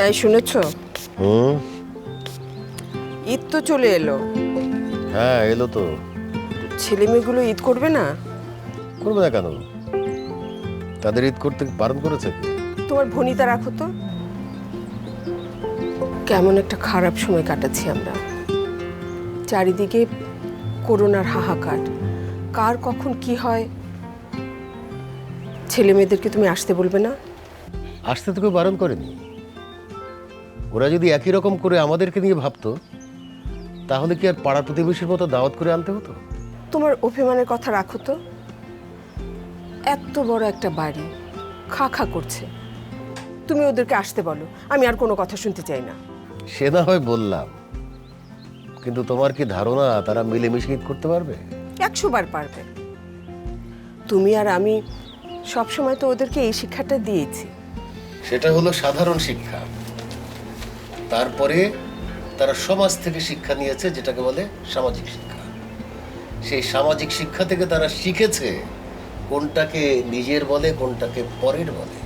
এই শুনেছো, হুম। ঈদ তো চলে এলো। হ্যাঁ এলো তো। ছেলে মেয়েগুলো ঈদ করবে না? করবে না কেন? তাদের ঈদ করতে বারণ করেছে কি? তোমার ভনিতা রাখো তো। কেমন একটা খারাপ সময় কাটাচ্ছি আমরা। চারিদিকে করোনার হাহাকার, কার কখন কি হয়। ছেলে মেয়েদেরকে তুমি আসতে বলবে না? আসতে তোকে বারণ করেনি। ওরা যদি একই রকম করে আমাদেরকে নিয়ে ভাবতো তাহলে কি আর পাড়া প্রতিবেশীর মতো দাওয়াত করে আনতে হতো? তোমার অভিমানের কথা রাখো তো। এত বড় একটা বাড়ি, খা খা করছে, তুমি ওদেরকে আসতে বলো। আমি আর কোনো কথা শুনতে চাই না। সে না হয় বললাম, কিন্তু তোমার কি ধারণা তারা মিলেমিশে ঈদ করতে পারবে? 100 বার পারবে। তুমি আর আমি সবসময় তো ওদেরকে এই শিক্ষাটা দিয়েছি। সেটা হলো সাধারণ শিক্ষা। তারপরে তারা সমাজ থেকে শিক্ষা নিয়েছে, যেটাকে বলে সামাজিক শিক্ষা। সেই সামাজিক শিক্ষা থেকে তারা শিখেছে কোনটাকে নিজের বলে, কোনটাকে পরের বলে।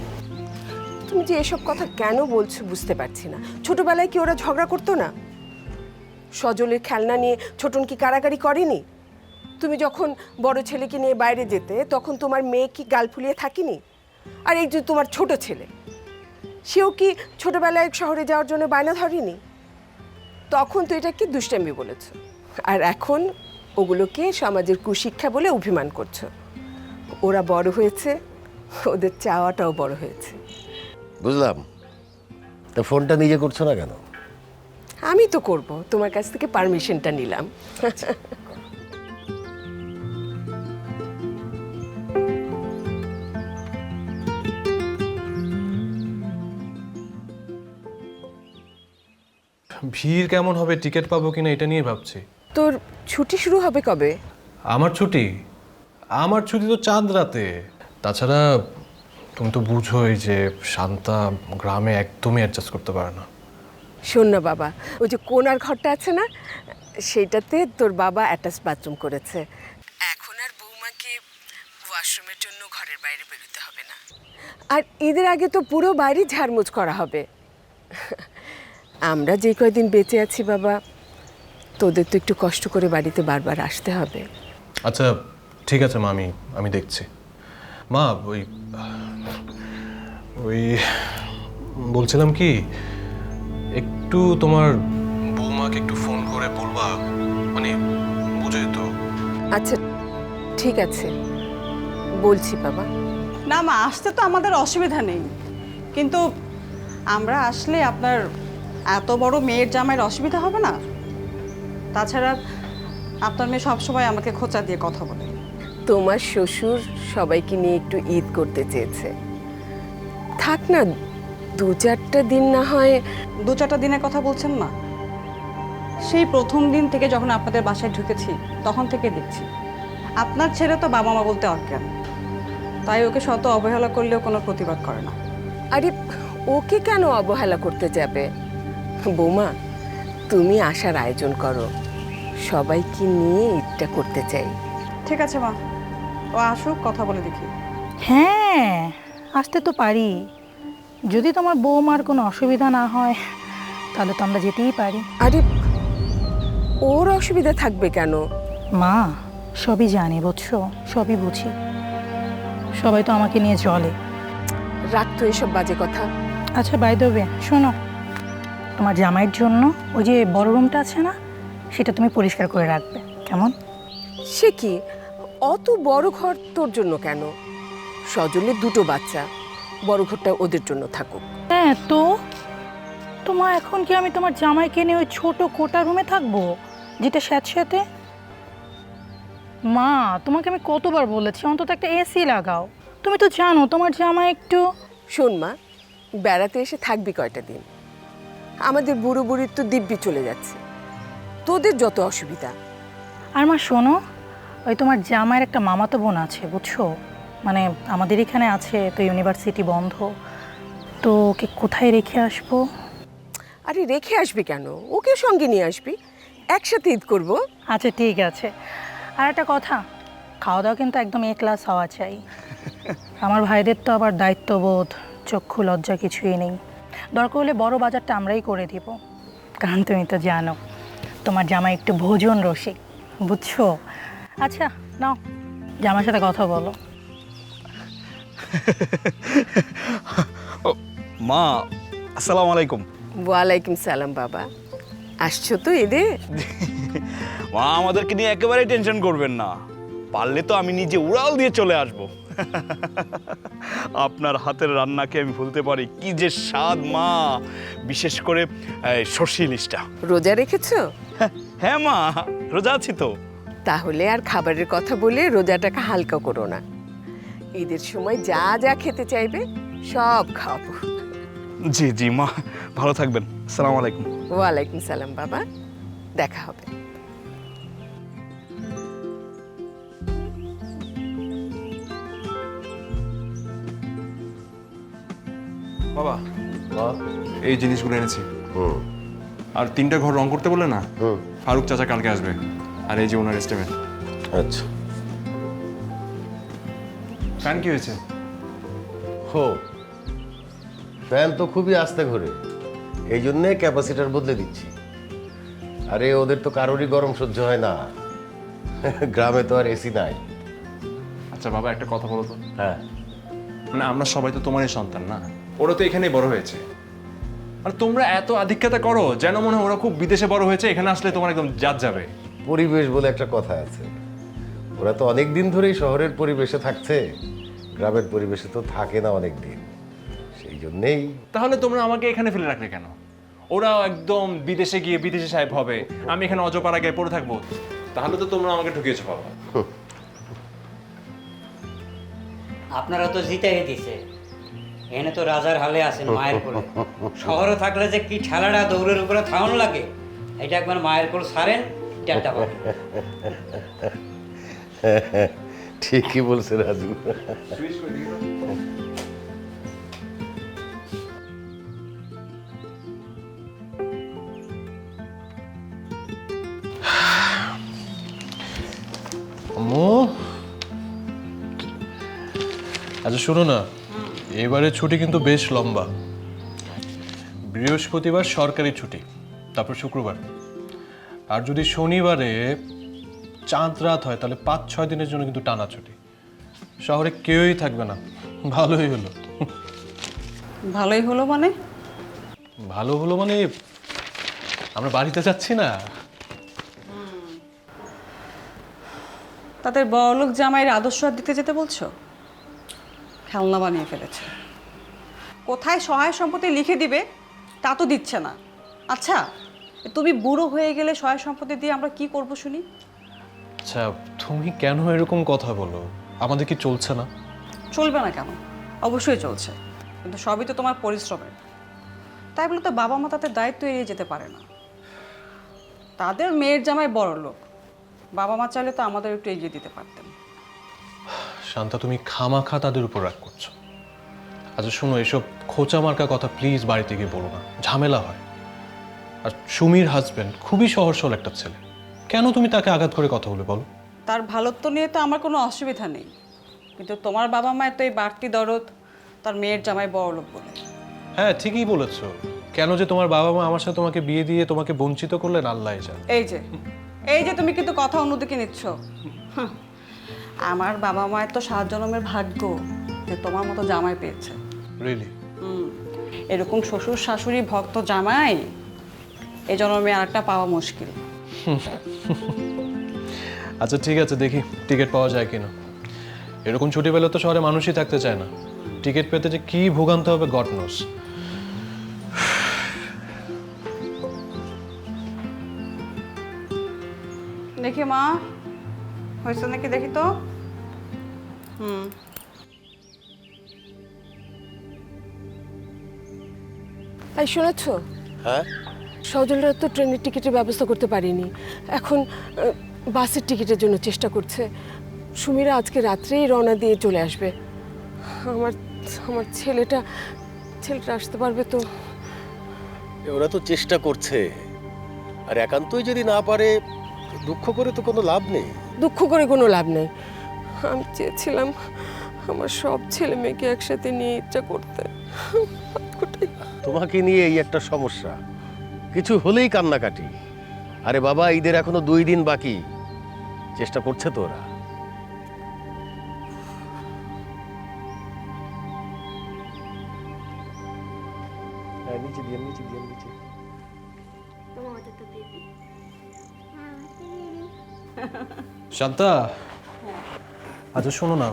তুমি যে এসব কথা কেন বলছো বুঝতে পারছি না। ছোটবেলায় কি ওরা ঝগড়া করতো না? সজলের খেলনা নিয়ে ছোটন কি কারাকারি করেনি? তুমি যখন বড় ছেলেকে নিয়ে বাইরে যেতে তখন তোমার মেয়ে কি গাল ফুলিয়ে থাকিনি? আর এই যে তোমার ছোট ছেলে, সেও কি ছোটবেলায় শহরে যাওয়ার জন্য বায়না ধরেনি? তখন তো এটাকে দুষ্টামি বলেছো, আর এখন ওগুলোকে সমাজের কুশিক্ষা বলে অভিমান করছো। ওরা বড় হয়েছে, ওদের চাওয়াটাও বড় হয়েছে। বুঝলাম। তা ফোনটা নিজে করছো না কেন? আমি তো করব, তোমার কাছ থেকে পারমিশনটা নিলাম। ভিড় কেমন হবে, টিকিট পাবো কিনা এটা নিয়ে ভাবছি। তোর ছুটি শুরু হবে কবে? আমার ছুটি? আমার ছুটি তো চাঁদ রাতে। তাছাড়া তুমি তো বুঝোই যে শান্তা গ্রামে একদমই অ্যাডজাস্ট করতে পারে না। শোন না বাবা, ওই যে কোনার ঘরটা আছে না, সেইটাতে তোর বাবা অ্যাটাচ বাথরুম করেছে। এখন আর বৌমাকে ওয়াশরুমের জন্য ঘরের বাইরে বেরোতে হবে না। আর ঈদের আগে তো পুরো বাড়ি ঝাড়মুছ করা হবে। আমরা যে কয়দিন বেঁচে আছি বাবা, তোদের তো একটু কষ্ট করে বাড়িতে বারবার আসতে হবে। আচ্ছা ঠিক আছে মা, আমি দেখছি। মা ওই ওই বলছিলাম কি, একটু তোমার বৌমাকে একটু ফোন করে বলবা, মানে বুঝোই তো। আচ্ছা ঠিক আছে, বলছি বাবা। না মা, আসতে তো আমাদের অসুবিধা নেই, কিন্তু আমরা আসলে আপনার এত বড় মেয়ের জামাইয়ের অসুবিধা হবে না? তাছাড়া আপনার মেয়ে সবসময় আমাকে খোঁচা দিয়ে কথা বলে। তোমার শ্বশুর সবাইকে নিয়ে একটু ঈদ করতে চেয়েছে। থাক না, 2-4টা দিন না হয়। 2-4টা দিনের কথা বলছেন মা? সেই প্রথম দিন থেকে যখন আপনাদের বাসায় ঢুকেছি তখন থেকে দেখছি আপনার ছেলে তো বাবা মা বলতে অজ্ঞান। তাই ওকে শত অবহেলা করলেও কোনো প্রতিবাদ করে না। আরে ওকে কেন অবহেলা করতে যাবে? বৌমা, তুমি আসার আয়োজন করো, সবাইকে নিয়ে ঈদটা করতে চাই। ঠিক আছে মা, ও আসুক, কথা বলে দেখি। হ্যাঁ, আসতে তো পারি। যদি তোমার বৌমার কোনো অসুবিধা না হয় তাহলে তো আমরা যেতেই পারি। আরে ওর অসুবিধা থাকবে কেন? মা, সবই জানি বুঝছো, সবই বুঝি। সবাই তো আমাকে নিয়ে চলে। রাখ তো এসব বাজে কথা। আচ্ছা বাই দ্য ওয়ে, শোনো, তোমার জামাইয়ের জন্য ওই যে বড় রুমটা আছে না, সেটা তুমি পরিষ্কার করে রাখবে, কেমন? সে কি, অত বড় ঘর তোর জন্য কেন? সজলের 2টো বাচ্চা, বড় ঘরটা ওদের জন্য থাকুক। হ্যাঁ তো তোমার এখন কি আমি তোমার জামাইকে নিয়ে ওই ছোট কোটা রুমে থাকবো যেটা স্যাঁতস্যাঁতে? মা, তোমাকে আমি কতবার বলেছি অন্তত একটা এসি লাগাও। তুমি তো জানো তোমার জামাই একটু। শোন মা, বেড়াতে এসে থাকবি কয়টা দিন? আমাদের বুড়ো বুড়ির তো দিব্যি চলে যাচ্ছে, তোদের যত অসুবিধা। আর মা শোনো, ওই তোমার জামাইয়ের একটা মামাতো বোন আছে বুঝছো, মানে আমাদের এখানে আছে, তো ইউনিভার্সিটি বন্ধ, তো ওকে কোথায় রেখে আসবো? আরে রেখে আসবি কেন, ওকে সঙ্গে নিয়ে আসবি, একসাথে ঈদ করবো। আচ্ছা ঠিক আছে। আর একটা কথা, খাওয়া দাওয়া কিন্তু একদম এ ক্লাস হওয়া চাই। আমার ভাইদের তো আবার দায়িত্ববোধ, চক্ষু লজ্জা কিছুই নেই। দরকার হলে বড় বাজারটা আমরাই করে দিব, কারণ তুমি তো জানো তোমার জামাই একটু ভোজন রসিক, বুঝছো? আচ্ছা নাও, জামার সাথে কথা বলো। মা, আসসালামু আলাইকুম। ওয়ালাইকুম সালাম বাবা, আসছো তো ঈদে? মা, আমাদেরকে নিয়ে একেবারেই টেনশন করবেন না, পারলে তো আমি নিজে উড়াল দিয়ে চলে আসব। আপনার হাতের রান্নাকে আমি ভুলতে পারি? কি যে স্বাদ মা, বিশেষ করে সর্ষে ইলিশটা। রোজা রেখেছো? হ্যাঁ মা, রোজা আছি তো। তাহলে আর খাবারের কথা বলে রোজাটাকে হালকা করো না। ঈদের সময় যা যা খেতে চাইবে সব খাবো। জি জি মা, ভালো থাকবেন। আসসালামু আলাইকুম। ওয়ালাইকুম সালাম বাবা, দেখা হবে। বাবা, মা, এই জিনিসগুলো এনেছি। হুম আর 3টা ঘর রং করতে বললে না, হুম, ফারুক চাচা কালকে আসবে। আর এই যে ওনার এস্টিমেট। আচ্ছা। ফ্যান কি হয়েছে? হো, ফ্যান তো খুবই আস্তে ঘোরে, এই জন্যে ক্যাপাসিটার বদলে দিচ্ছি। আরে ওদের তো কারোরই গরম সহ্য হয় না, গ্রামে তো আর এসি নাই। আচ্ছা বাবা, একটা কথা বলো তো, হ্যাঁ, মানে আমরা সবাই তো তোমারই সন্তান না? ওরা তো এখানেই বড় হয়েছে। আর তোমরা এত আধিক্যতা করো যেন মনে হয় ওরা খুব বিদেশে বড় হয়েছে, এখানে আসলে তোমার একদম জাত যাবে। পরিবেশ বলে একটা কথা আছে, ওরা তো অনেক দিন ধরেই শহরের পরিবেশে থাকছে, গ্রামের পরিবেশে তো থাকে না অনেক দিন, সেই জন্যেই। তাহলে তোমরা আমাকে এখানে ফেলে রাখলে কেন? ওরা একদম বিদেশে গিয়ে বিদেশি সাহেব হবে, আমি এখানে অজপাড়া গায়ে পড়ে থাকবো। তাহলে তো তোমরা আমাকে ঠকিয়েছো বাবা। আপনারা তো জিতাই দিছে, এনে তো রাজার হালে আছেন মায়ের কোলে। শহরে থাকলে যে কি ঠেলাটা দৌড়ের উপরে থাউন লাগে, এটা একবার মায়ের কোল সারেন, টেরটা পাবেন। ঠিকই বলছে রাজু। আম্মু, আচ্ছা শোনো না, এবারে ছুটি কিন্তু বেশ লম্বা। বৃহস্পতিবার সরকারি ছুটি, তারপর শুক্রবার, আর যদি শনিবারে চাঁদ রাত হয় তাহলে 5-6 দিনের জন্য কিন্তু টানা ছুটি। শহরে কেউই থাকবে না, ভালোই হলো। ভালোই হলো মানে? ভালো হলো মানে আমরা বাড়িতে যাচ্ছি না। তাদের বড়লোক জামাইয়ের আদর্শ আর দিতে যেতে বলছো? খেলনা বানিয়ে ফেলেছে। কোথায় সহায় সম্পত্তি লিখে দিবে তা তো দিচ্ছে না। আচ্ছা, তুমি বুড়ো হয়ে গেলে সহায় সম্পত্তি দিয়ে আমরা কি করব শুনি? আচ্ছা তুমি কেন এরকম কথা বলো? আমাদের কি চলছে না? চলবে না কেন? অবশ্যই চলছে, কিন্তু সবই তো তোমার পরিশ্রমের। তাই বলে তো বাবা মা তাদের দায়িত্ব এড়িয়ে যেতে পারে না। তাদের মেয়ের জামাই বড় লোক, বাবা মা চাইলে তো আমাদের একটু এগিয়ে দিতে পারতেন। শান্তা, তুমি খামাখা তাদের উপর রাগ করছো। আচ্ছা শোনো, এসব খোঁচা মার্কা কথা প্লিজ বাড়িতে গিয়ে বলো না, ঝামেলা হয়। আর সুমির হাজবেন্ড খুবই সহজ সরল একটা ছেলে, কেন তুমি তাকে আঘাত করে কথা বলে বলো? তার ভালোত্ব নিয়ে তো আমার কোনো অসুবিধা নেই, কিন্তু তোমার বাবা মায়ের তো এই বাড়তি দরদ তার মেয়ের জামাই বড় লোক বলে। হ্যাঁ ঠিকই বলেছো, কেন যে তোমার বাবা মা আমার সাথে তোমাকে বিয়ে দিয়ে তোমাকে বঞ্চিত করলেন আল্লাহ জানে। এই যে তুমি কিন্তু কথা অন্যদিকে নিচ্ছ। হুঁ, আমার বাবা মায়ের তো 7 জন্মের ভাগ্য যে তোমার মতো জামাই পেয়েছে। রিয়েলি? এরকম শ্বশুর শাশুড়ি ভক্ত জামাই এই জন্মে আর একটা পাওয়া মুশকিল। আচ্ছা ঠিক আছে, দেখি টিকিট পাওয়া যায় কিনা। এরকম ছুটি পেলে তো শহরে মানুষই থাকতে চায় না, টিকিট পেতে যে কি ভোগান্তে হবে গড নোস। দেখি মা, হয়েছে নাকি দেখি তো। তাই শুনেছ? হ্যাঁ, সজলরা তো ট্রেনের টিকিটের ব্যবস্থা করতে পারিনি, এখন বাসের টিকিটের জন্য চেষ্টা করছে। সুমিরা আজকে রাত্রেই রওনা দিয়ে চলে আসবে। আমার আমার ছেলেটা আসতে পারবে তো? ওরা তো চেষ্টা করছে, আর একান্তই যদি না পারে দুঃখ করে তো কোনো লাভ নেই। দুঃখ করে কোনো লাভ নেই। আমি চেয়েছিলাম আমার সব ছেলে মেয়েকে একসাথে নিয়ে ইচ্ছা করতে। তো তোমাকে নিয়ে এই একটা সমস্যা, কিছু হলেই কান্নাকাটি। আরে বাবা, ঈদের এখনো 2 দিন বাকি, চেষ্টা করছে তো ওরা। নিচে দিয়ে নিচে দিয়ে নিচে। শান্তা, আচ্ছা শোনো না,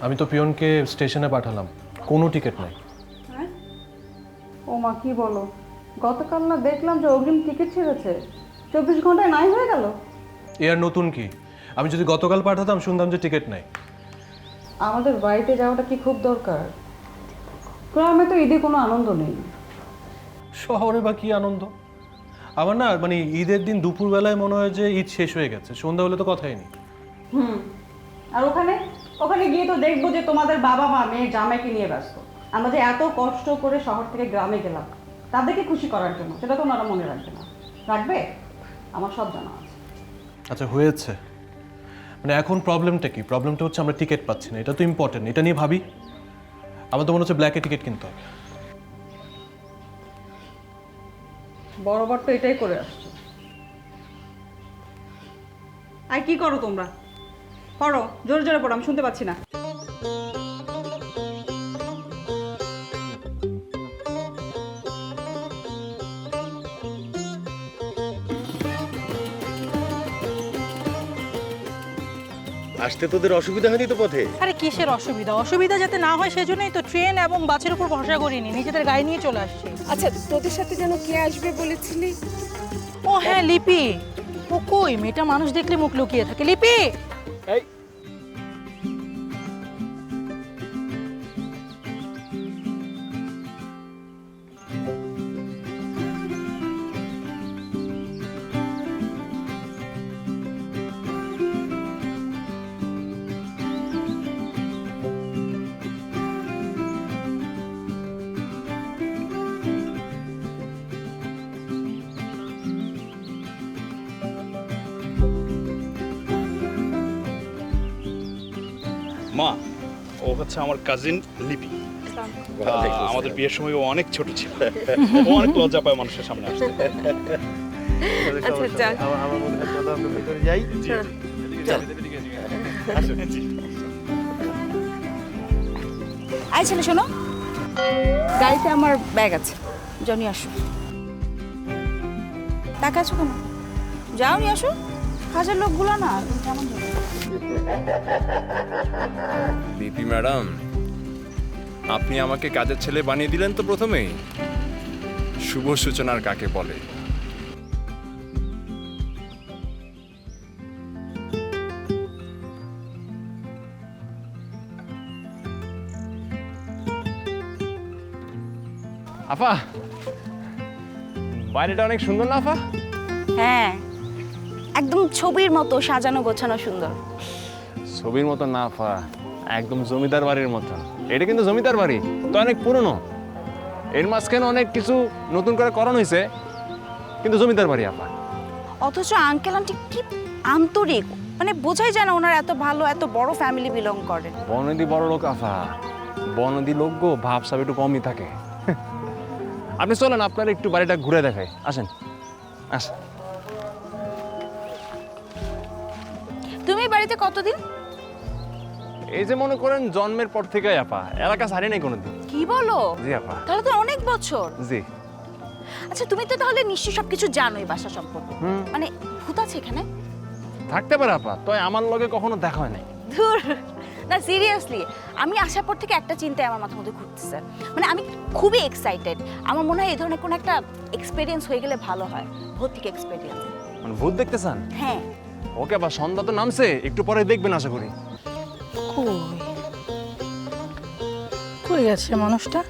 আমি তো পিয়নকে স্টেশনে পাঠালাম, কোনো টিকিট নাই। ও মা, কি বলো? গতকাল না দেখলাম যে অগ্রিম টিকিট ছেড়েছে, 24 ঘন্টায় নাই হয়ে গেল। এ আর নতুন কি? আমি যদি গতকাল পাঠাতাম শুনতাম যে টিকিট নাই। আমাদের বাড়িতে যাওয়াটা কি খুব দরকার? গ্রামে তো ঈদে কোনো আনন্দ নেই। শহরে বা কি আনন্দ? আমার না মানে ঈদের দিন দুপুরবেলায় মনে হয় যে ঈদ শেষ হয়ে গেছে, সন্ধ্যা হলে তো কথাই নেই। আর ওখানে ওখানে গিয়ে তো দেখবো যে তোমাদের বাবা মা মেয়ে জামাইকে নিয়ে ব্যস্ত। আমরা যে এত কষ্ট করে শহর থেকে গ্রামে গেলাম তাদেরকে খুশি করার জন্য, সেটা তো ওনারা মনে রাখবে না। রাখবে? আমার সব জানা আছে। আচ্ছা হয়েছে, মানে এখন প্রবলেমটা কি? প্রবলেমটা হচ্ছে আমরা টিকিট পাচ্ছি না, এটা তো ইম্পর্টেন্ট, এটা নিয়ে ভাবি। আমার তো মনে হচ্ছে ব্ল্যাকে টিকিট কিনতে হবে। বরাবর তো এটাই করে আসছো। আর কি করো তোমরা? পড়ো, জোরে জোরে পড়ো, আমি শুনতে পাচ্ছি না। আসতে তোদের অসুবিধা হয়নি তো পথে? আরে কিসের অসুবিধা? অসুবিধা যাতে না হয় সেজন্যই তো ট্রেন এবং বাসের উপর ভরসা করিনি, নিজেদের গাড়ি নিয়ে চলে আসছি। আচ্ছা, তোদের সাথে যেন কে আসবে বলেছিলি? ও হ্যাঁ, লিপি। ও কই? মেয়েটা মানুষ দেখলে মুখ লুকিয়ে থাকে। লিপি, মা, ও হচ্ছে আমার কাজিন লিপি। আমাদের বিয়ের সময় ও অনেক ছোট ছিল, ও অনেক লজ্জা পায় মানুষের সামনে আসতে। আচ্ছা, যাক। আমার মনে হয় চলো আমরা ভেতরে যাই। আই ছেলে শোনো, গাড়িতে আমার ব্যাগ আছে, যাও নিয়ে আসো। টাকা আছো কেন? যাও নিয়ে আসো। কাজের লোকগুলো না কেমন যাবে। বিপি ম্যাডাম, আপনি আমাকে কাজের ছেলে বানিয়ে দিলেন তো প্রথমেই। শুভ সূচনার কাকে বলে? আফা, বাইরেটা অনেক সুন্দর না আফা? হ্যাঁ, একদম ছবির মতো সাজানো গোছানো সুন্দর। ছবির মতো না আফা, একদম জমিদার বাড়ির মতন। এটা কিন্তু জমিদার বাড়ি তো অনেক পুরনো, এর মাঝখানে অনেক কিছু নতুন করে করানো হয়েছে, কিন্তু জমিদার বাড়ি আফা। অথচ আঙ্কেল আন্টি কি আন্তরিক, মানে বোঝাই যায় না ওনারা এত ভালো, এত বড় ফ্যামিলি বিলং করেন। বনদি বড় লোক আফা, বনদি লোক গো ভাব সাব একটু কমই থাকে। আপনি চলেন, আপনার একটু বাড়িটা ঘুরে দেখাই, আসেন আসেন। তুমি বাড়িতে কতদিন? এই যে মনে করেন জন্মের পর থেকে আপা, এলাকা ছাড়ি নাই কোনোদিন। কি বলো? জি আপা। তাহলে তো অনেক বছর। জি। আচ্ছা, তুমি তো তাহলে নিশ্চয়ই সবকিছু জানো এই বাসা সম্পর্কে। মানে ভূত আছে এখানে? থাকতে পারে আপা, তো আমার লগে কখনো দেখা হয় নাই। ধুর, না সিরিয়াসলি, আমি আসার পর থেকে একটা চিন্তায় আমার মাথার মধ্যে ঘুরতেছে। মানে আমি খুবই এক্সাইটেড। আমার মনে হয় এই ধরনের কোনো একটা এক্সপেরিয়েন্স হয়ে গেলে ভালো হয়, ভৌতিক এক্সপেরিয়েন্স। মানে ভূত দেখতে চান? হ্যাঁ। ওকে আপা, সন্ধ্যা তো নামছে, একটু পরে দেখবেন আশা করি। কই কই গেছে মানুষটা?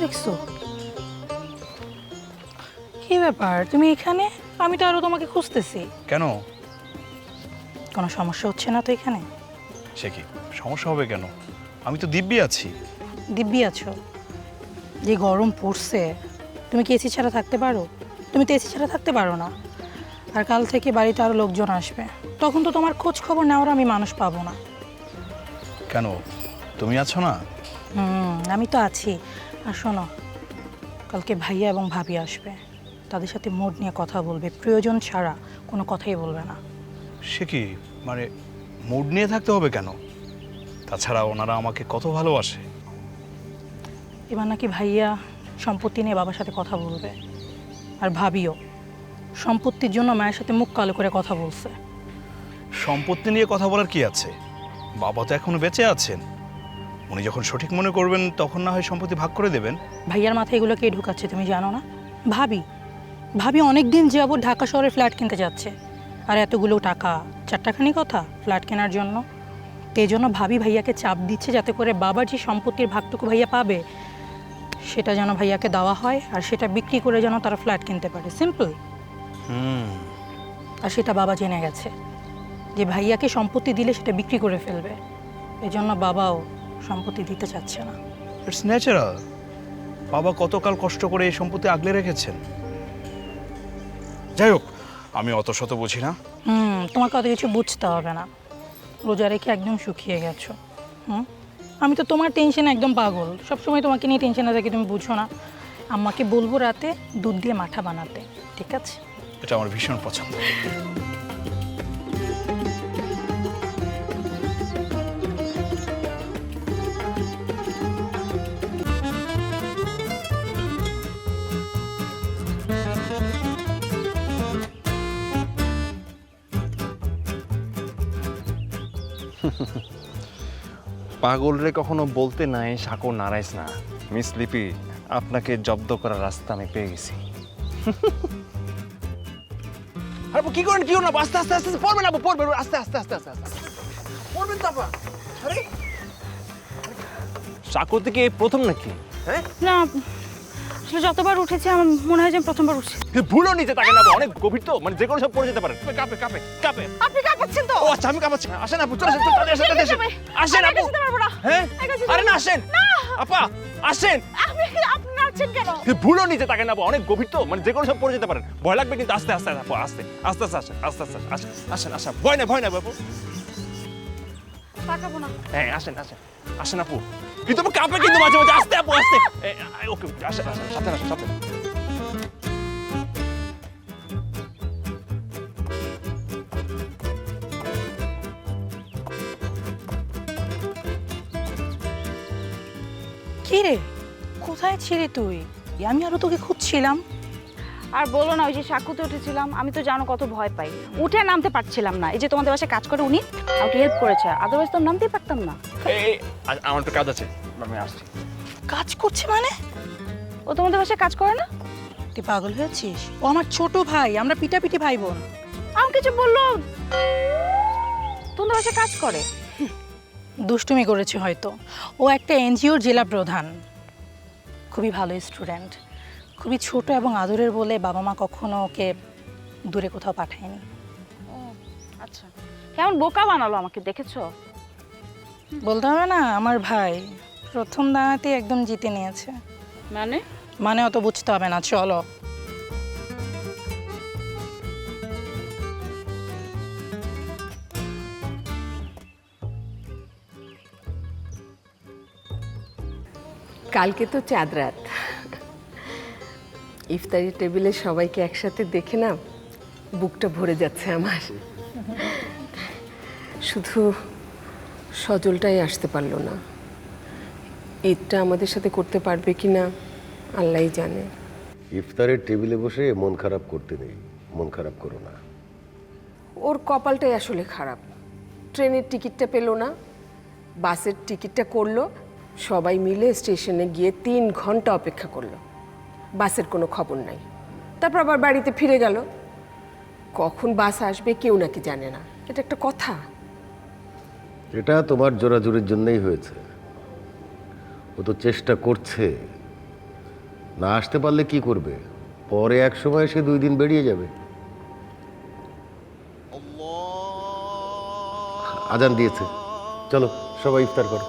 দেখছো? কি ব্যাপার, তুমি এখানে? আমি তো আরো তোমাকে খুঁজতেছি। কেন? কোনো সমস্যা হচ্ছে না তো এখানে? সে কি সমস্যা হবে কেন? আমি তো দিব্যি আছি। দিব্যি আছো? যে গরম পড়ছে, তুমি কি এসি ছাড়া থাকতে পারো? তুমি তো এসি ছাড়া থাকতে পারো না। আর কাল থেকে বাড়িতে আরো লোকজন আসবে, তখন তো তোমার খোঁজ খবর নেওয়ার আমি মানুষ পাবো না। কেন, তুমি আছো না? আমি তো আছি। আর শোনো, কালকে ভাইয়া এবং ভাবি আসবে, তাদের সাথে মোড নিয়ে কথা বলবে, প্রয়োজন ছাড়া কোনো কথাই বলবে না। সে কি মানে মুড নিয়ে থাকতে হবে কেন? তাছাড়া ওনারা আমাকে কত ভালোবাসে। এবার নাকি ভাইয়া সম্পত্তি নিয়ে বাবার সাথে কথা বলবে, আর ভাবিও সম্পত্তির জন্য মায়ের সাথে মুখ কালো করে কথা বলছে। সম্পত্তি নিয়ে কথা বলার কি আছে? বাবা তো এখনো বেঁচে আছেন, উনি যখন সঠিক মনে করবেন তখন না হয় সম্পত্তি ভাগ করে দেবেন। ভাইয়ার মাথায় এগুলো কে ঢুকাচ্ছে তুমি জানো না? ভাবি ভাবি অনেক দিন যাবত ঢাকা শহরে ফ্ল্যাট কিনতে যাচ্ছে, আর এতগুলো টাকা চারটাখানি কথা ফ্ল্যাট কেনার জন্য। এই জন্য ভাবি ভাইয়াকে চাপ দিচ্ছে যাতে করে বাবার যে সম্পত্তির ভাগটুকু ভাইয়া পাবে সেটা যেন ভাইয়াকে দেওয়া হয়, আর সেটা বিক্রি করে যেন তারা ফ্ল্যাট কিনতে পারে। সিম্পল। আর সেটা বাবা জেনে গেছে যে ভাইয়াকে সম্পত্তি দিলে সেটা বিক্রি করে ফেলবে, এজন্য বাবাও সম্পত্তি দিতে চাচ্ছে না। It's natural. বাবা কতকাল কষ্ট করে এই সম্পত্তি আগলে রেখেছেন। যাই হোক, আমি অত শত বুঝি না। তোমাকে অত কিছু বুঝতে হবে না, রোজা রেখে একদম শুকিয়ে গেছো। আমি তো তোমার টেনশনে একদম পাগল, সবসময় তোমাকে নিয়ে টেনশনে থাকি, তুমি বুঝো না। আম্মাকে বলবো রাতে দুধ দিয়ে মাঠা বানাতে, ঠিক আছে? এটা আমার ভীষণ পছন্দ। পাগলরে কখনো বলতে নাই সাঁকো নাড়াইস না। মিস লিপি, আপনাকে জব্দ করার রাস্তা আমি পেয়ে গেছি। আরে কি করেন, কি না, আস্তে আস্তে আস্তে পড়বেন, আপু পড়বেন, আস্তে আস্তে আস্তে আস্তে আস্তে পড়বেন তো আপা। আরে সাঁকো থেকে এই প্রথম নাকি? হ্যাঁ না, আসলে যতবার উঠেছি আমার মনে হয় যে আমি প্রথমবার উঠছি। ভুলও নিচে তাকে না, অনেক গভীর তো, মানে যে কোনো সব পড়ে যেতে পারে। কাঁপে কাঁপে কাঁপে। আপনি কাঁপাচ্ছেন তো? ও আচ্ছা, আমি কাঁপাচ্ছি। আসেন আপু, চলে আসেন, আসেন আসেন আপু। হ্যাঁ আরে না, আসেন আপা, আসেন। আপনি নাচছেন কেন? ভুলও নিচে তাকে না, অনেক গভীর তো, মানে যে কোনো সব পড়ে যেতে পারেন। ভয় লাগবে কিন্তু, আস্তে আস্তে আপু, আস্তে আস্তে আস্তে আসেন, আস্তে আস্তে আসেন, আসেন আসেন, ভয় না বাবু। তাকাবো না। হ্যাঁ আসেন আসেন আসেন আপু, কিন্তু আপু কাঁপে কিন্তু মাঝে মাঝে, আস্তে আপু আস্তে। ওকে আসেন আসেন, সাথে আসেন সাথে। কি রে, কোথায় ছিলি তুই? আমি আরো তোকে খুঁজছিলাম। আর বলো না, ওই যে সাক্ষুতে উঠেছিলাম, আমি তো জানো কত ভয় পাই, উঠে নামতে পারছিলাম না। এই যে তোমাদের বাসায় কাজ করে উনি আমাকে হেল্প করেছে, আদারওয়াইজ তো নামতেই পারতাম না। এই আমার একটু কাজ আছে, আমি আসছি। কাজ করছে মানে? ও তোমাদের বাসায় কাজ করে না? তুই পাগল হয়েছিস? ও আমার ছোট ভাই, আমরা পিটাপিটি ভাই বোন। আমাকে কিছু বললো তোমাদের বাসায় কাজ করে? দুষ্টুমি করেছে হয়তো। ও একটা এনজিওর জেলা প্রধান, খুবই ভালো স্টুডেন্ট, খুবই ছোট এবং আদরের বলে বাবা মা কখনো ওকে দূরে কোথাও পাঠায়নি। আচ্ছা, কেমন বোকা বানালো আমাকে, দেখেছো? বলতে হবে না, আমার ভাই প্রথম দাঁড়াতে একদম জিতে নিয়েছে। মানে অত বুঝতে হবে না, চলো। কালকে তো চাঁদ রাত, ইফতারি টেবিলে সবাইকে একসাথে দেখে না বুকটা ভরে যাচ্ছে আমার। শুধু সজলটাই আসতে পারলো না। ঈদটা আমাদের সাথে করতে পারবে কি না আল্লাহই জানে। ইফতারের টেবিলে বসে মন খারাপ করতে নেই, মন খারাপ করো না। ওর কপালটাই আসলে খারাপ, ট্রেনের টিকিটটা পেলো না, বাসের টিকিটটা করলো, সবাই মিলে স্টেশনে গিয়ে 3 ঘন্টা অপেক্ষা করলো, বাসের কোনো খবর নাই। তারপর আবার বাড়িতে ফিরে গেল, কখন বাস আসবে কেউ নাকি জানে না। এটা একটা কথা? এটা তোমার জোরাজুরির জন্যই হয়েছে। ও তো চেষ্টা করছে, না আসতে পারলে কি করবে? পরে এক সময় সে 2 দিন বেরিয়ে যাবে। আজান দিয়েছে, চলো সবাই ইফতার করো।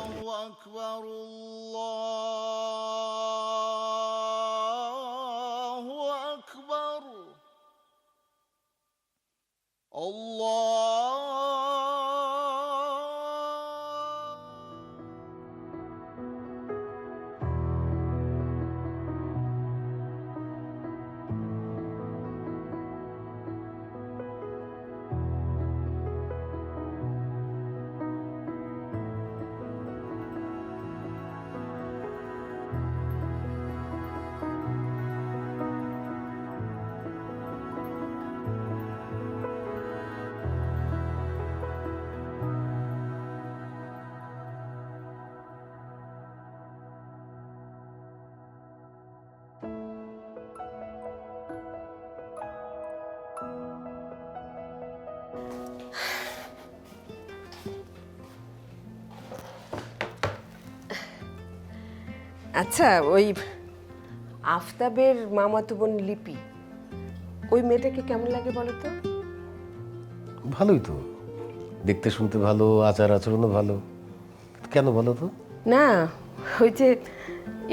আচ্ছা, ওই আফতাবের মামাতো বোন লিপি, ওই মেয়েটাকে কেমন লাগে বলো তো? ভালোই তো, দেখতে শুনতে ভালো, আচার আচরণও ভালো। কেন বলো তো? না, ওই যে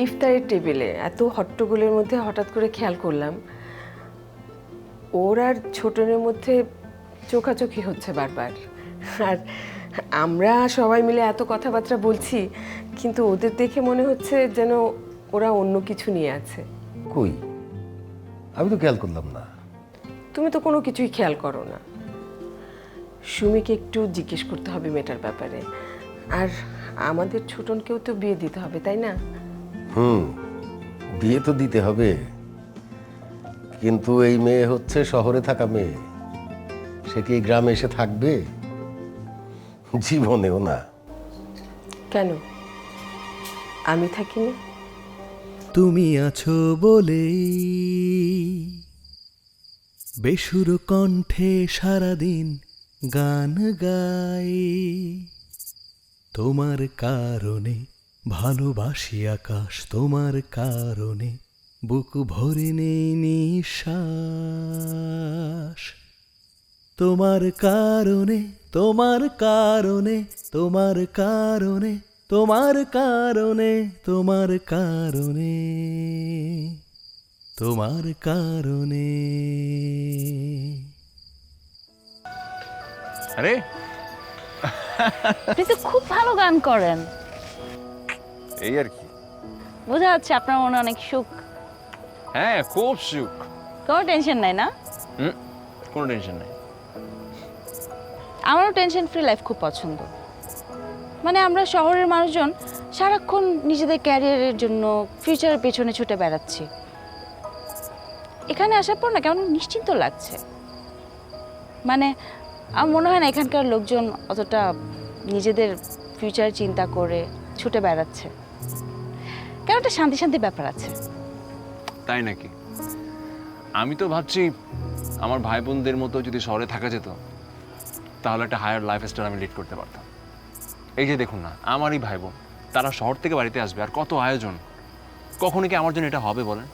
ইফতারের টেবিলে এত হট্টগোলের মধ্যে হঠাৎ করে খেয়াল করলাম ওর আর ছোটনের মধ্যে চোখাচোখি হচ্ছে বারবার। আর আমরা সবাই মিলে এত কথাবার্তা বলছি, কিন্তু ওদের দেখে মনে হচ্ছে যেন ওরা অন্য কিছু নিয়ে আছে। কই, আমি তো খেয়াল করলাম না। তুমি তো কোনো কিছুই খেয়াল করো না। সুমিকে একটু জিজ্ঞেস করতে হবে মেয়েটার ব্যাপারে। আর আমাদের ছোটনকেও তো বিয়ে দিতে হবে, তাই না? বিয়ে তো দিতে হবে, কিন্তু এই মেয়ে হচ্ছে শহরে থাকা মেয়ে। সে কি এই গ্রামে এসে থাকবে? জীবনেও না। কেন আমি থাকিনি? তুমি আছো বলেই বেসুর কণ্ঠে সারাদিন গান গাই। তোমার কারণে ভালোবাসি আকাশ, তোমার কারণে বুক ভরে নেই নিঃশ্বাস। তোমার কারণে, তোমার কারণে, তোমার কারণে, তোমার কারণে, তোমার কারণে, তোমার কারণে। আরে আপনি তো খুব ভালো গান করেন, এই আর কি। বোঝা যাচ্ছে আপনার মনে অনেক সুখ। হ্যাঁ, খুব সুখ। কোনো টেনশন নাই না? কোনো টেনশন নাই। আমারও টেনশন ফ্রি লাইফ খুব পছন্দ। মানে আমরা শহরের মানুষজন সারাক্ষণ নিজেদের ক্যারিয়ারের জন্য ফিউচারের পেছনে ছুটে বেড়াচ্ছি। এখানে আসার পর না কেমন নিশ্চিন্ত লাগছে। মানে আমার মনে হয় না এখানকার লোকজন অতটা নিজেদের ফিউচার চিন্তা করে ছুটে বেড়াচ্ছে। কেমন একটা শান্তি শান্তি ব্যাপার আছে। তাই নাকি? আমি তো ভাবছি আমার ভাই বোনদের মতো যদি শহরে থাকা যেত তাহলে একটা হায়ার লাইফস্টাইল আমি লিড করতে পারতাম। এই যে দেখুন না, আমারই ভাই বোন, তারা শহর থেকে বাড়িতে আসবে, আর কত আয়োজন। কখনো কি আমার জন্য এটা হবে বলেন?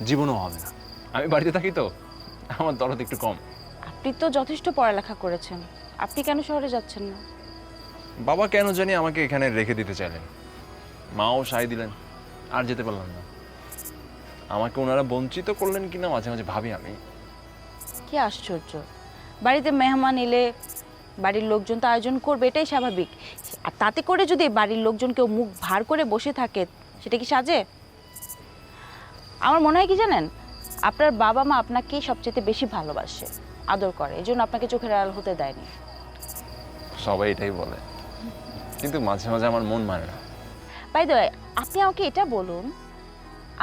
জীবনও হবে না। আমি বাড়িতে থাকি তো, আমার দরদ একটু কম। আপনি তো যথেষ্ট পড়ালেখা করেছেন, আপনি কেন শহরে যাচ্ছেন না? বাবা কেন জানি আমাকে এখানে রেখে দিতে চাইলেন, মাও সায় দিলেন, আর যেতে পারলাম না। আমাকে ওনারা বঞ্চিত করলেন কিনা মাঝে মাঝে ভাবি আমি। কি আশ্চর্য, বাড়িতে মেহমান এলে বাড়ির লোকজন তো আয়োজন করবে, এটাই স্বাভাবিক। আর তাতে করে যদি বাড়ির লোকজন কেউ মুখ ভার করে বসে থাকে, সেটা কি সাজে? আমার মনে হয় কি জানেন, আপনার বাবা মা আপনাকেই সবচেয়ে বেশি ভালোবাসে, আদর করে, এই জন্য আপনাকে চোখের আড়াল হতে দেয়নি। সবাই এটাই বলে, কিন্তু মাঝে মাঝে আমার মন মানে না। বাই দ্য ওয়ে, আপনি আমাকে এটা বলুন,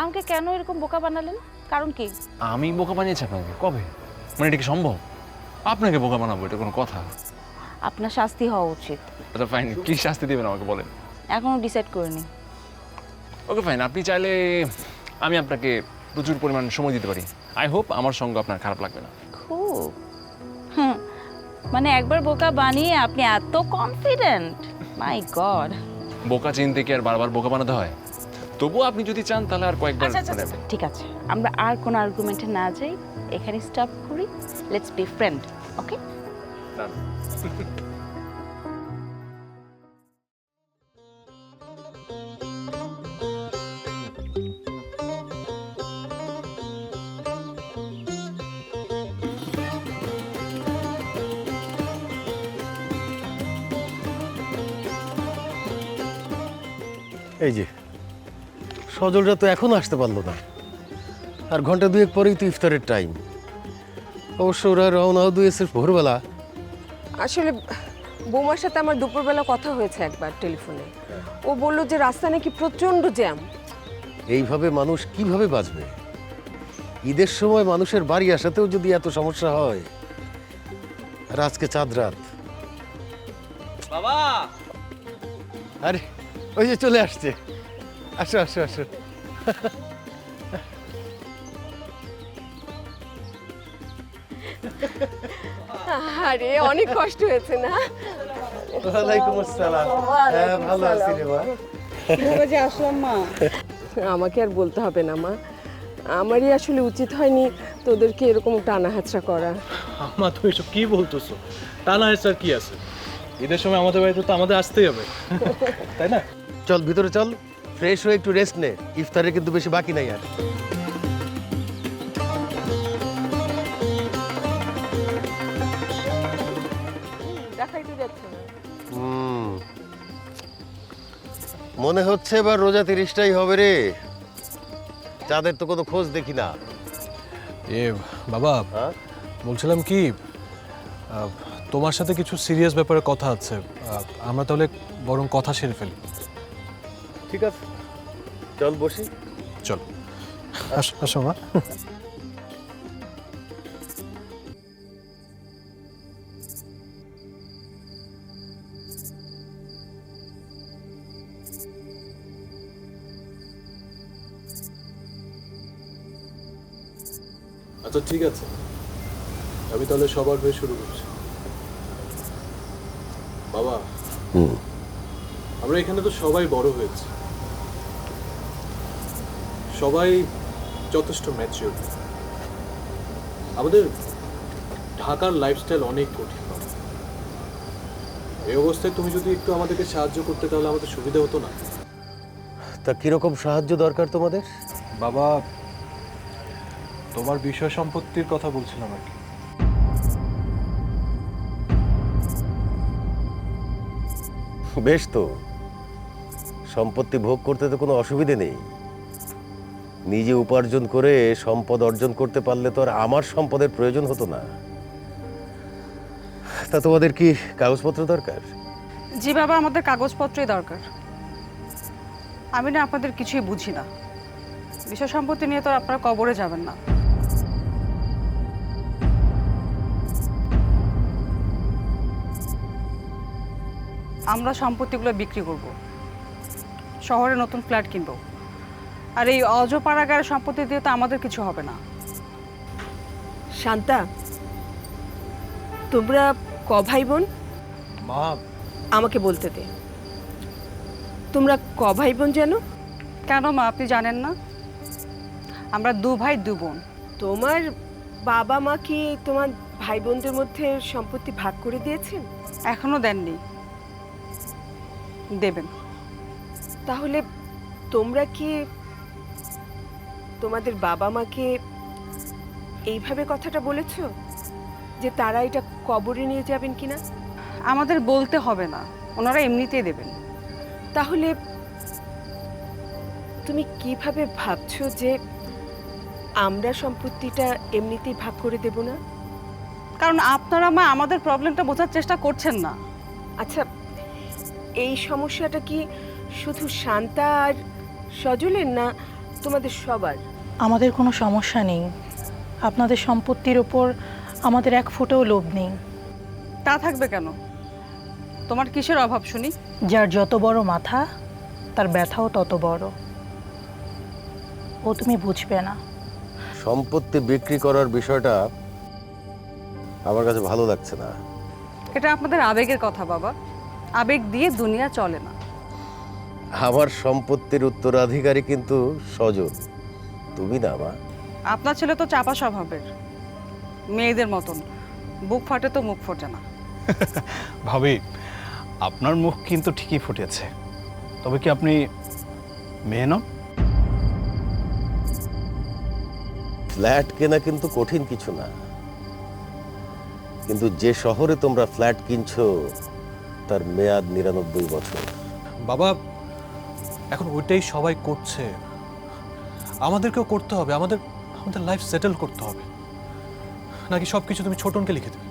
আমাকে কেন এরকম বোকা বানালেন? কারণ কি? আমি বোকা বানিয়েছি আপনাকে? কবে? মানে এটা কি সম্ভব? আপনাকে বোকা বানাবো? এটা কোনো কথা? আপনার শাস্তি হওয়া উচিত। আচ্ছা ফাইন, কি শাস্তি দেবেন আমাকে বলেন? এখনো ডিসাইড করিনি। ওকে ফাইন, আপনি চাইলে আমি আপনাকে প্রচুর পরিমাণ সময় দিতে পারি। আই হোপ আমার সঙ্গে আপনার খারাপ লাগবে না। খুব মানে একবার বোকা বানিয়ে আপনি এত কনফিডেন্ট, মাই গড। বোকা চিনতে কি আর বারবার বোকা বানাতে হয়? তবুও আপনি যদি চান তাহলে আর কয়েকবার মানে ঠিক আছে, আমরা আর কোনো আর্গুমেন্টে না যাই, এখানে স্টপ করি। লেটস বি ফ্রেন্ড, ওকে? এই যে সজলরা তো এখনো আসতে পারলো না, আর ঘন্টা দুয়েক পরেই তো ইফতারের টাইম। অবশ্য ওরা রওনাও দিয়েছে ভোরবেলা। আসলে বৌমার সাথে আমার দুপুরবেলা কথা হয়েছে একবার টেলিফোনে। ও বলল যে রাস্তা নাকি প্রচণ্ড জ্যাম। এইভাবে মানুষ কিভাবে বাঁচবে? ঈদের সময় মানুষের বাড়ি আসাতেও যদি এত সমস্যা হয়, আর আজকে চাঁদ রাত। বাবা, আরে ওই যে চলে আসছে, আসো আসো আসো। আরে অনেক কষ্ট হয়েছে না? ওয়ালাইকুম আসসালাম। হ্যাঁ ভালো আছি রে মা। কিভাবে যে আসলাম মা? আমাকে আর বলতে হবে না মা, আমারই আসলে উচিত হয়নি তোদেরকে এরকম টানা হাতড়া করা। মা তুমি এসব কি বলতেছো? টানা স্যার কি আছে? ঈদের সময় আমাদের বাড়িতে তো আমাদের আসতেই হবে, তাই না? চল ভিতরে চল, ফ্রেশ হয়ে একটু রেস্ট নে, ইফতারে কিন্তু বেশি বাকি নাই আর। দেখাই তো যাচ্ছে না। মনে হচ্ছে এবার রোজা 30টাই হবে রে, চাঁদের তো কোনো খোঁজ দেখি না। এ বাবা, হ্যাঁ? বলছিলাম কি, তোমার সাথে কিছু সিরিয়াস ব্যাপারে কথা আছে, আমরা তাহলে বরং কথা সেরে ফেলি। ঠিক আছে, চল বসি। চল আসো মা। আচ্ছা ঠিক আছে, আমি তাহলে সবার হয়ে শুরু করছি। বাবা, আমরা এখানে তো সবাই বড় হয়েছি, সবাই যথেষ্ট ম্যাচিওর। আমাদের ঢাকার লাইফস্টাইল অনেক কঠিন। এই অবস্থায় তুমি যদি একটু আমাদেরকে সাহায্য করতে তাহলে আমাদের সুবিধা হতো না? তা কিরকম সাহায্য দরকার তোমাদের? বাবা, তোমার বিষয় সম্পত্তির কথা বলছিলাম আর কি। বেশ, তো সম্পত্তি ভোগ করতে তো কোনো অসুবিধে নেই। নিজে উপার্জন করে সম্পদ অর্জন করতে পারলে তো আর আমার সম্পদের প্রয়োজন হতো না। তা তোমাদের কি কাগজপত্র দরকার? জি বাবা, আমাদের কাগজপত্রই দরকার। আমি না আপনাদের কিছুই বুঝি না, বিষয় সম্পত্তি নিয়ে তো আপনারা কবরে যাবেন না। আমরা সম্পত্তিগুলো বিক্রি করব, শহরে নতুন ফ্ল্যাট কিনবো, আর এই অজপাড়াগার সম্পত্তি দিয়ে তো আমাদের কিছু হবে না। শান্তা, তোমরা ক ভাই বোন? মা, আমাকে বলতে দে, তোমরা ক ভাই বোন যেন? কেন মা, আপনি জানেন না? আমরা 2 ভাই 2 বোন। তোমার বাবা মা কি তোমার ভাই বোনদের মধ্যে সম্পত্তি ভাগ করে দিয়েছেন? এখনো দেননি, দেবেন। তাহলে তোমরা কি তোমাদের বাবা মাকে এইভাবে কথাটা বলেছো যে তারা এটা কবরে নিয়ে যাবেন কিনা? আমাদের বলতে হবে না, ওনারা এমনিতেই দেবেন। তাহলে তুমি কিভাবে ভাবছো যে আমরা সম্পত্তিটা এমনিতেই ভাগ করে দেব না? কারণ আপনারা মা আমাদের প্রবলেমটা বোঝার চেষ্টা করছেন না। আচ্ছা, এই সমস্যাটা কি শুধু শান্তা আর সজলের, না তোমাদের সবার? আমাদের কোনো সমস্যা নেই, আপনাদের সম্পত্তির ওপর আমাদের এক ফোঁটাও লোভ নেই। তা থাকবে কেন? তোমার কিসের অভাব শুনি? যার যত বড় মাথা তার ব্যথাও তত বড়। ও তুমি বুঝবে না। সম্পত্তি বিক্রি করার বিষয়টা আমার কাছে ভালো লাগছে না। এটা আপনাদের আবেগের কথা বাবা, আবেগ দিয়ে দুনিয়া চলে না। আমার সম্পত্তির উত্তরাধিকারী কিন্তু সজল, তুমি না মা। আপনার ছেলে তো চাপা স্বভাবের, মেয়েদের মতন, বুক ফাটে তো মুখ ফোটে না। ভাবি, আপনার মুখ কিন্তু ঠিকই ফুটেছে, তবে কি আপনি মেয়ে নন? ফ্ল্যাট কেনা কিন্তু কঠিন কিছু না, কিন্তু যে শহরে তোমরা ফ্ল্যাট কিনছো তার মেয়াদ 99 বছর। বাবা, এখন ওইটাই সবাই করছে, আমাদেরকেও করতে হবে। আমাদের লাইফ সেটেল করতে হবে, নাকি সবকিছু তুমি ছোটনকে লিখে দেবে?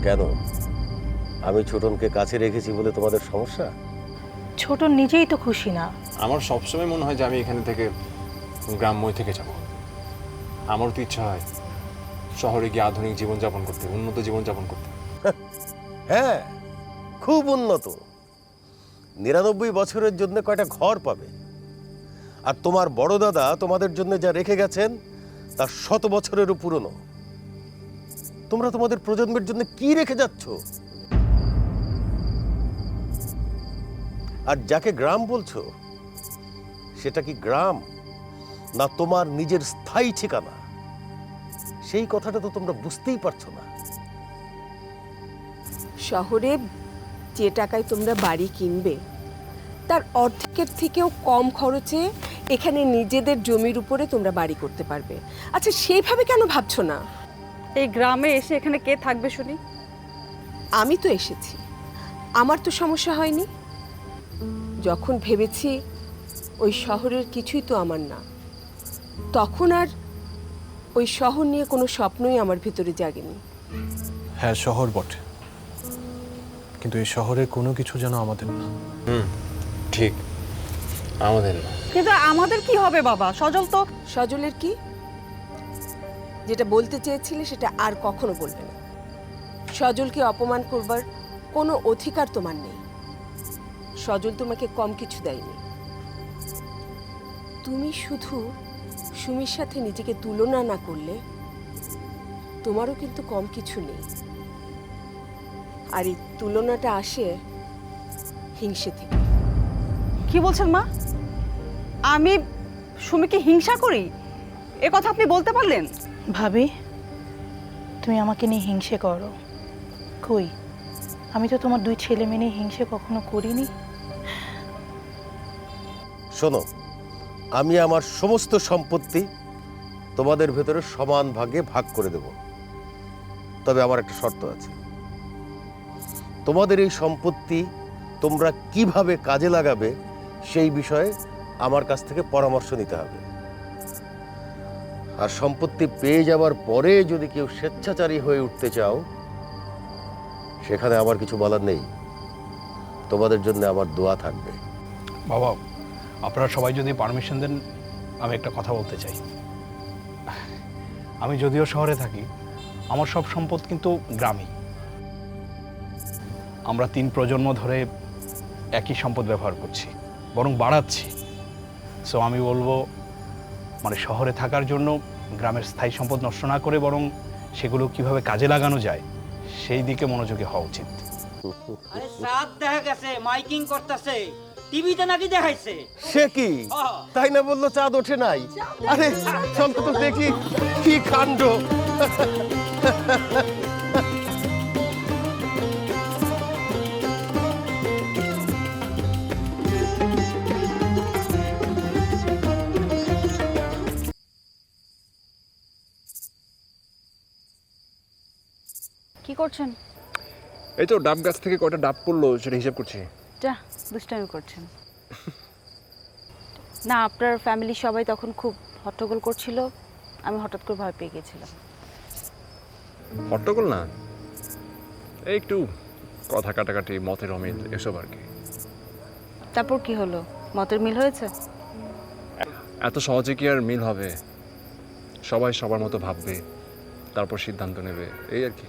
কেন, আমি ছোটনকে কাছে রেখেছি বলে তোমাদের সমস্যা? ছোট নিজেই তো খুশি না। আমার সবসময় মনে হয় যে আমি এখানে থেকে গ্রাম্যই থেকে যাব। আমার তো ইচ্ছা হয় শহরে গিয়ে আধুনিক জীবনযাপন করতে, উন্নত জীবনযাপন করতে। হ্যাঁ, খুব উন্নত। 99 বছরের জন্য কয়টা ঘর পাবে, আর তোমার বড় দাদা তোমাদের জন্য যা রেখে গেছেন তা 100 বছরেরও পুরনো। তোমরা তোমাদের প্রজন্মের জন্য কি রেখে যাচ্ছ? আর যাকে গ্রাম বলছো সেটা কি গ্রাম না তোমার নিজের স্থায়ী ঠিকানা? সেই কথাটা তো তোমরা বুঝতেই পারছো না। শহরে যে টাকায় তোমরা বাড়ি কিনবে তার অর্ধেকের থেকেও কম খরচে এখানে নিজেদের জমির উপরে তোমরা বাড়ি করতে পারবে। আচ্ছা, সেইভাবে কেন ভাবছো না? এই গ্রামে এসে এখানে কে থাকবে শুনি? আমি তো এসেছি, আমার তো সমস্যা হয়নি। যখন ভেবেছি ওই শহরের কিছুই তো আমার না, তখন আর ওই শহর নিয়ে কোনো স্বপ্নই আমার ভিতরে জাগেনি। হ্যাঁ, শহর বটে, কিন্তু এই শহরের কোনো কিছু যেন আমাদের না। ঠিক, আমাদের না। কিন্তু আমাদের কি হবে বাবা? সজল তো সজলের কি? যেটা বলতে চেয়েছিলে সেটা আর কখনো বলবে না। সজলকে অপমান করবার কোনো অধিকার তোমার নেই। সজল তোমাকে কম কিছু দেয়নি। তুমি শুধু সুমির সাথে নিজেকে তুলনা না করলে তোমারও কিন্তু কম কিছু নেই। আর এই তুলনাটা আসে হিংসে থেকে। কি বলছেন মা? আমি সুমিকে হিংসা করি? এ কথা আপনি বলতে পারলেন? ভাবি, তুমি আমাকে নিয়ে হিংসে করো? কই, আমি তো তোমার 2 ছেলে মেয়ে নিয়ে হিংসে কখনো করিনি। শোনো, আমি আমার সমস্ত সম্পত্তি তোমাদের ভেতরে সমান ভাগে ভাগ করে দেব, তবে আমার একটা শর্ত আছে। তোমাদের এই সম্পত্তি তোমরা কিভাবে কাজে লাগাবে সেই বিষয়ে আমার কাছ থেকে পরামর্শ নিতে হবে। আর সম্পত্তি পেয়ে যাবার পরে যদি কেউ স্বেচ্ছাচারী হয়ে উঠতে চাও, সেখানে আমার কিছু বলার নেই। তোমাদের জন্য আমার দোয়া থাকবে। বাবা, আপনারা সবাই যদি পারমিশন দেন, আমি একটা কথা বলতে চাই। আমি যদিও শহরে থাকি, আমার সব সম্পদ কিন্তু গ্রামে। আমরা 3 প্রজন্ম ধরে একই সম্পদ ব্যবহার করছি, বরং বাড়াচ্ছি। সো আমি বলবো, মানে শহরে থাকার জন্য গ্রামের স্থায়ী সম্পদ নষ্ট না করে বরং সেগুলো কিভাবে কাজে লাগানো যায় সেই দিকে মনোযোগী হওয়া উচিত। আরে সাত দেখা গেছে মাইকিং করতেছে, টিভিতে নাকি দেখাইছে। সে কি, তাই না বললো চাঁদ ওঠে নাই? আরে চল তো দেখি কি কাণ্ড। কি করছেন? এই তো ডাব গাছ থেকে কয়টা ডাব পড়লো সেটা হিসাব করছি। যা, দুষ্টামি করছেন। না, আপনার ফ্যামিলি সবাই তখন খুব হট্টগোল করছিল, আমি হঠাৎ করে ভয় পেয়ে গেছিলাম। হট্টগোল না, এই একটু কথা কাটাকাটি, মতের অমিল, এসব আর কি। তারপর কি হলো? মতের মিল হয়েছে? এত সহজে কি আর মিল হবে? সবাই সবার মতো ভাববে, তারপর সিদ্ধান্ত নেবে, এই আর কি।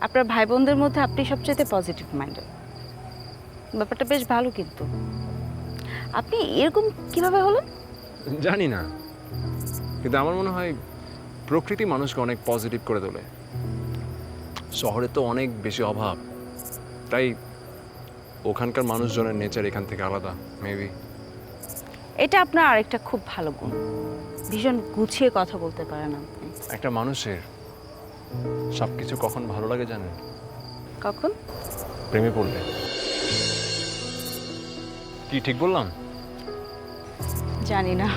আপনার ভাই বোনদের মধ্যে আপনি সবচেয়ে পজিটিভ মাইন্ডেড, ব্যাপারটা বেশ ভালো। কিন্তু আপনি এরকম কিভাবে হলেন? জানি না, কিন্তু আমার মনে হয় প্রকৃতি মানুষকে অনেক পজিটিভ করে তোলে। শহরে তো অনেক বেশি অভাব, তাই ওখানকার মানুষজনের নেচার এখান থেকে আলাদা, মেবি। এটা আপনার আরেকটা খুব ভালো গুণ, ভীষণ গুছিয়ে কথা বলতে পারেন আপনি। একটা মানুষের সব কিছু কখন ভালো লাগে জানেন? কখন? প্রেমে পড়লে। কি ঠিক বললাম? জানি না।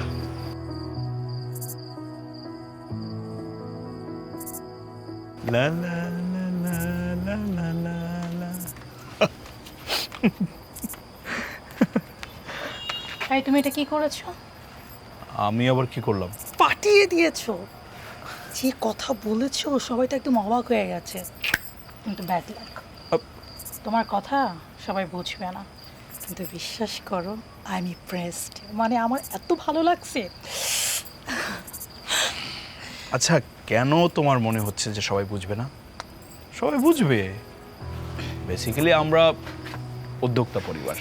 লা লা লা লা লা লা লা লা। তাই তুমি এটা কি করেছো? আমি আবার কি করলাম? পাঠিয়ে দিয়েছো। যে কথা বলেছো সবাই তো একদম অবাক হয়ে গেছে, কিন্তু ব্যাড লাক। তোমার কথা সবাই বুঝবে না, কিন্তু বিশ্বাস করো আই এম ইমপ্রেসড। মানে আমার এত ভালো লাগছে। আচ্ছা, কেন তোমার মনে হচ্ছে যে সবাই বুঝবে না? সবাই বুঝবে। বেসিক্যালি আমরা উদ্যোক্তা পরিবার,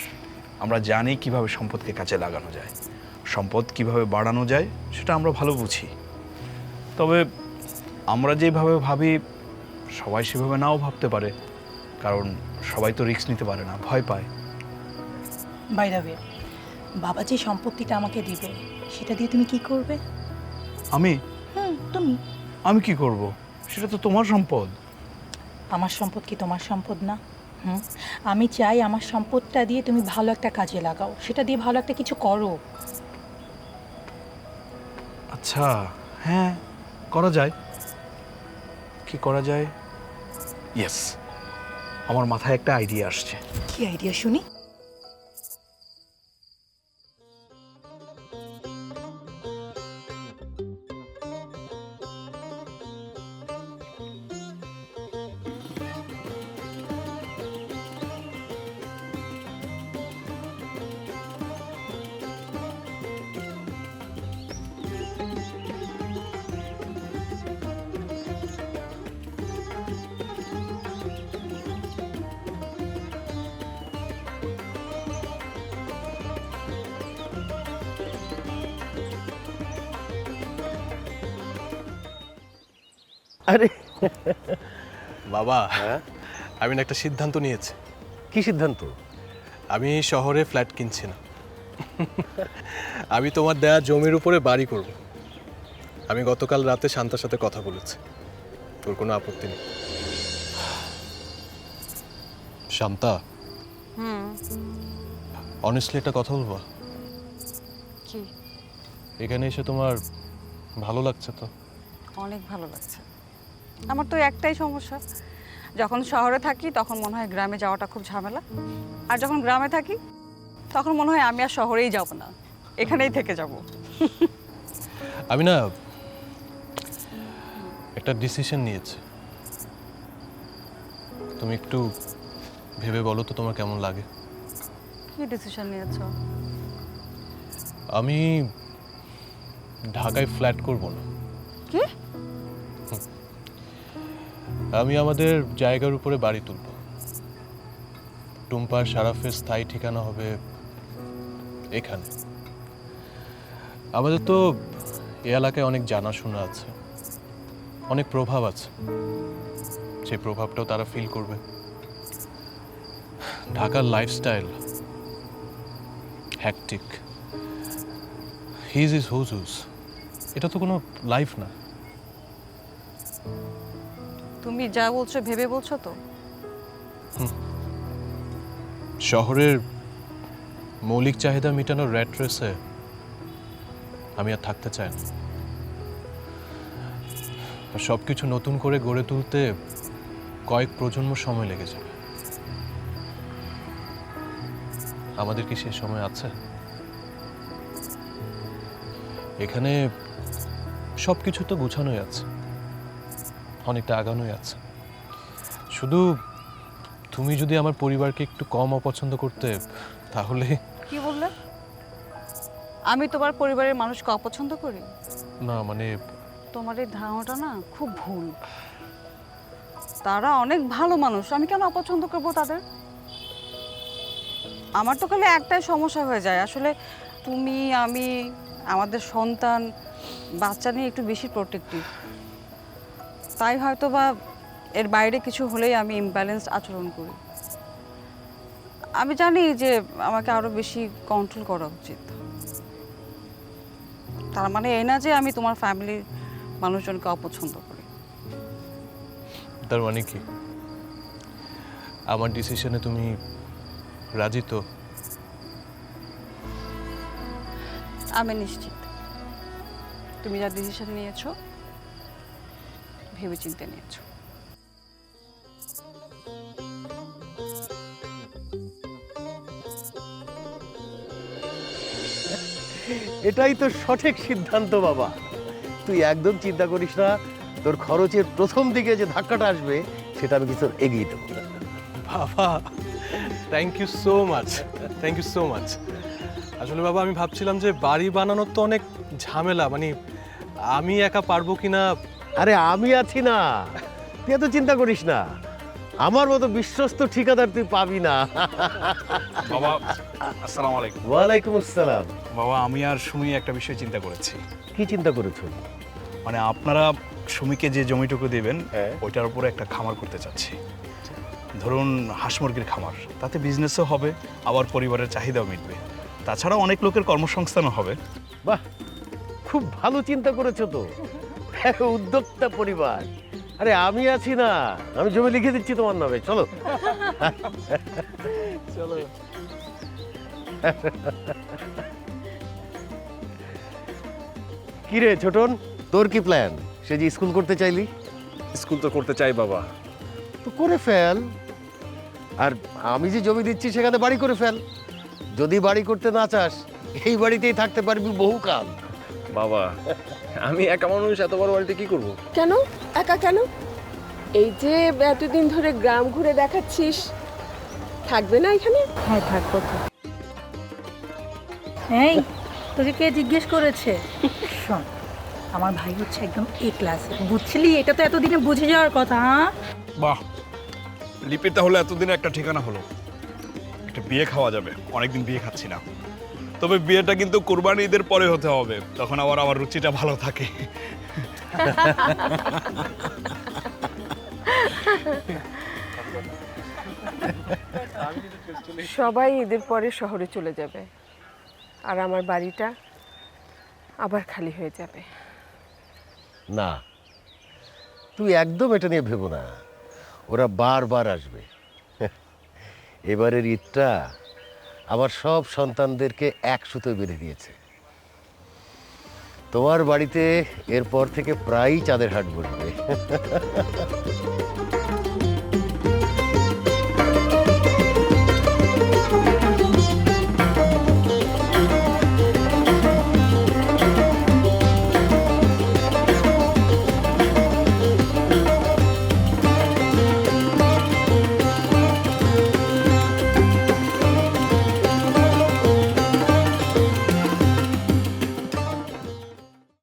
আমরা জানি কিভাবে সম্পদকে কাজে লাগানো যায়, সম্পদ কিভাবে বাড়ানো যায় সেটা আমরা ভালো বুঝি। তবে আমরা যেভাবে ভাবি সবাই সেভাবে নাও ভাবতে পারে, কারণ সবাই তো রিস্ক নিতে পারে না, ভয় পায়। বাই দ্য ওয়ে, বাবা যে সম্পত্তিটা আমাকে দিবে সেটা দিয়ে তুমি কি করবে? আমি তুমি। আমি কি করব? সেটা তো তোমার সম্পদ। আমার সম্পদ কি তোমার সম্পদ না? আমি চাই আমার সম্পদটা দিয়ে তুমি ভালো একটা কাজে লাগাও, সেটা দিয়ে ভালো একটা কিছু করো। আচ্ছা, হ্যাঁ, করা যায়। কি করা যায়? ইয়েস, আমার মাথায় একটা আইডিয়া আসছে। কি আইডিয়া শুনি? আরে বাবা, আমি না একটা সিদ্ধান্ত নিয়েছি। কি সিদ্ধান্ত? আমি শহরে ফ্ল্যাট কিনছি না। আমি তোমার দেয়া জমির উপরে বাড়ি করব। আমি গতকাল রাতে শান্তার সাথে কথা বলেছি, তোর কোনো আপত্তি নেই? শান্তা, অনেস্টলি একটা কথা বলবা? কি? এখানে এসে তোমার ভালো লাগছে তো? অনেক ভালো লাগছে। আমার তো একটাই সমস্যা, যখন শহরে থাকি তখন মনে হয় গ্রামে যাওয়াটা খুব ঝামেলা, আর যখন গ্রামে থাকি তখন মনে হয় আমি আর শহরেই যাব না, এখানেই থেকে যাব। আমি না একটা ডিসিশন নিয়েছি, তুমি একটু ভেবে বলো তো তোমার কেমন লাগে। কি ডিসিশন নিয়েছো? আমি ঢাকায় ফ্ল্যাট করব না। কি? আমি আমাদের জায়গার উপরে বাড়ি তুলব। টুম্পার শারাফের স্থায়ী ঠিকানা হবে এখানে। আমাদের তো এই এলাকায় অনেক জানাশোনা আছে, অনেক প্রভাব আছে, সেই প্রভাবটাও তারা ফিল করবে। ঢাকার lifestyle hectic, his is whose whose, এটা তো কোনো লাইফ না। তুমি যা বলছো ভেবে বলছো তো? শহরের মৌলিক চাহিদা মেটানোর র্যাট রেসে আমি আর থাকতে চাই না। সব কিছু নতুন করে গড়ে তুলতে কয়েক প্রজন্ম সময় লেগে যাবে। আমাদের কি সেই সময় আছে? এখানে সব কিছু তো গুছানোই আছে, অনেকটা আগানোই আছে। শুধু তুমি যদি আমার পরিবারকে একটু কম অপছন্দ করতে, তাহলে। কি বললে? আমি তোমার পরিবারের মানুষকে অপছন্দ করি? না, মানে তোমার এই ধারণাটা না খুব ভুল। তারা অনেক ভালো মানুষ, আমি কেন অপছন্দ করবো তাদের? আমার তো খালি একটাই সমস্যা হয়ে যায়, আসলে তুমি, আমি, আমাদের সন্তান বাচ্চা নিয়ে একটু বেশি প্রোটেক্টিভ, তাই হয়তো বা এর বাইরে কিছু হলেই আমি ইমব্যালেন্স আচরণ করি। আমি জানি যে আমাকে আরো বেশি কন্ট্রোল করা উচিত। তার মানে এই না যে আমি তোমার ফ্যামিলির মানুষজনকে অপছন্দ করি। তার মানে কি আমার ডিসিশনে তুমি রাজি তো? আমি নিশ্চিত তুমি যা ডিসিশন নিয়েছো ভেবেচিন্তে নিয়েছো। এটাই তো সঠিক সিদ্ধান্ত বাবা। তুই একদম চিন্তা করিস না, তোর খরচের প্রথম দিকে যে ধাক্কাটা আসবে সেটা আমি কিছু এগিয়ে দেবো। বাবা, thank you so much, thank you so much. আসলে বাবা, আমি ভাবছিলাম যে বাড়ি বানানোর তো অনেক ঝামেলা, মানে আমি একা পারবো কিনা। আরে আমি আছি না, তুই এত চিন্তা করিস না। আমার মতো বিশ্বস্ত ঠিকাদার তুই পাবি না। বাবা, আসসালামু আলাইকুম। ওয়ালাইকুম আসসালাম। বাবা, আমি আর সুমি একটা বিষয় চিন্তা করেছি। কি চিন্তা করেছো? মানে আপনারা সুমিকে যে জমিটুকু দেবেন হ্যাঁ। ওইটার উপরে একটা খামার করতে চাচ্ছি। ধরুন হাঁস মুরগির খামার, তাতে বিজনেসও হবে, আবার পরিবারের চাহিদাও মিটবে। তাছাড়াও অনেক লোকের কর্মসংস্থানও হবে। বাহ, খুব ভালো চিন্তা করেছো তো। উদ্যোক্তা পরিবার। আরে আমি আছি না, আমি জমি লিখে দিচ্ছি তোমার নামে, চলো। চলো। কিরে ছোটন, তোর কি প্ল্যান? সে যে স্কুল করতে চাইলি, স্কুল তো করতে চাই বাবা। তো করে ফেল। আর আমি যে জমি দিচ্ছি সেখানে বাড়ি করে ফেল। যদি বাড়ি করতে না চাস, এই বাড়িতেই থাকতে পারবি বহুকাল। বাবা, আমি একা মানুষ এত বড় বাড়িতে কি করব? কেন একা কেন? এই যে এতদিন ধরে গ্রাম ঘুরে দেখাচ্ছিস, থাকবে না এখানে? হ্যাঁ থাকবো তো। এই তোকে কে জিজ্ঞেস করেছে? শোন, আমার ভাই হচ্ছে একদম এ ক্লাসে, বুঝলি? এটা তো এতদিনে বুঝে যাওয়ার কথা। হ্যাঁ বাহ, লিপির তাহলে এতদিনে একটা ঠিকানা হলো, একটা বিয়ে খাওয়া যাবে। অনেকদিন বিয়ে খাচ্ছি না। তবে বিয়েটা কিন্তু কোরবানি ঈদের পরে হতে হবে, তখন আবার আমার রুচিটা ভালো থাকে। সবাই ঈদের পরে শহরে চলে যাবে, আর আমার বাড়িটা আবার খালি হয়ে যাবে। না, তুই একদম এটা নিয়ে ভেবো না। ওরা বারবার আসবে। এবারের ঈদটা আমার সব সন্তানদেরকে এক সুতোয় বেঁধে দিয়েছে। তোমার বাড়িতে এরপর থেকে প্রায়ই চাঁদের হাট বসবে।